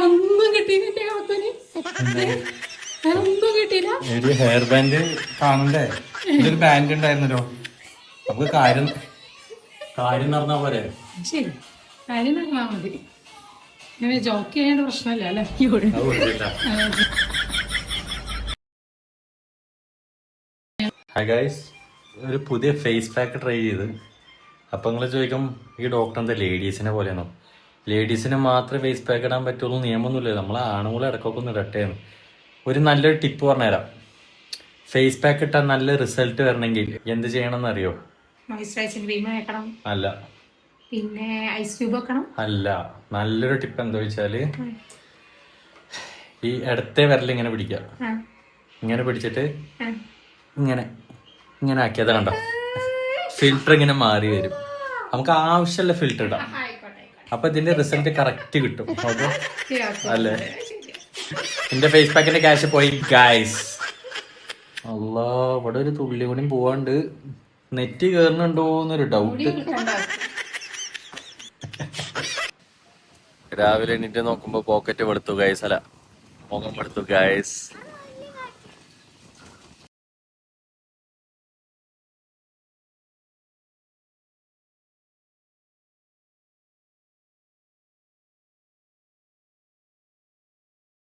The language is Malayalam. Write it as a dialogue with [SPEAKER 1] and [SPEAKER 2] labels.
[SPEAKER 1] ഒന്നും കിട്ടിയില്ല. ഒന്നും കിട്ടിയില്ല.
[SPEAKER 2] ഹെയർ ബാൻഡ് കാണണ്ടേ? ഇതൊരു ബാൻഡ് ഉണ്ടായിരുന്നല്ലോ. നമുക്ക് കാര്യം നടന്നാ പോരെ?
[SPEAKER 1] ശരി, കാര്യം നടന്നാ മതി. ഇങ്ങനെ ജോക്ക് ചെയ്യേണ്ട പ്രശ്നമില്ല അല്ലേ?
[SPEAKER 2] ഹായ് ഗൈസ്, ഒരു പുതിയ ഫേസ് പാക്ക് ട്രൈ ചെയ്ത്. അപ്പം നിങ്ങൾ ചോദിക്കും, ഈ ഡോക്ടർ എന്താ ലേഡീസിനെ പോലെയാണോ? ലേഡീസിന് മാത്രമേ ഫേസ് പാക്ക് ഇടാൻ പറ്റുള്ളൂ നിയമമൊന്നുമില്ല. നമ്മൾ ആണുങ്ങളെ ഇടയ്ക്കൊക്കെ ഒന്ന് ഇടട്ടേന്ന്. ഒരു നല്ലൊരു ടിപ്പ് പറഞ്ഞുതരാം. ഫേസ് പാക്ക് ഇട്ടാൽ നല്ല റിസൾട്ട് വരണമെങ്കിൽ എന്ത് ചെയ്യണമെന്ന് അറിയോ?
[SPEAKER 1] മോയ്സ്ചറൈസിംഗ് ക്രീം വെക്കണം.
[SPEAKER 2] അല്ല.
[SPEAKER 1] പിന്നെ ഐസ് ക്യൂബ് വെക്കണം.
[SPEAKER 2] അല്ല. നല്ലൊരു ടിപ്പ് എന്താ വെച്ചാല്, ഈ ഇടത്തെ വിരൽ ഇങ്ങനെ പിടിക്കുക. ഇങ്ങനെ പിടിച്ചിട്ട് ഇങ്ങനെ ആക്കിയത് കണ്ടോ? ഫിൽറ്റർ ഇങ്ങനെ മാറി വരും. നമുക്ക് ആവശ്യമുള്ള ഫിൽറ്റർ ഇടാം. അപ്പൊ ഇതിന്റെ റിസൾട്ട് കറക്റ്റ് കിട്ടും. ഓക്കെ അല്ലേ? എന്റെ ഫേസ് പാക്കിന്റെ ക്യാഷ് പോയി ഗൈസ്. അല്ലാ, ഇവിടെ ഒരു തുള്ളി കൂടി പോവാണ്ട്. നെറ്റ് കേറുന്നുണ്ടോന്നൊരു ഡൗട്ട്. രാവിലെ എണീറ്റ് നോക്കുമ്പോ പോക്കറ്റ് വെളുത്തു ഗൈസ്. അല്ല, മുഖം വെളുത്തു ഗൈസ്.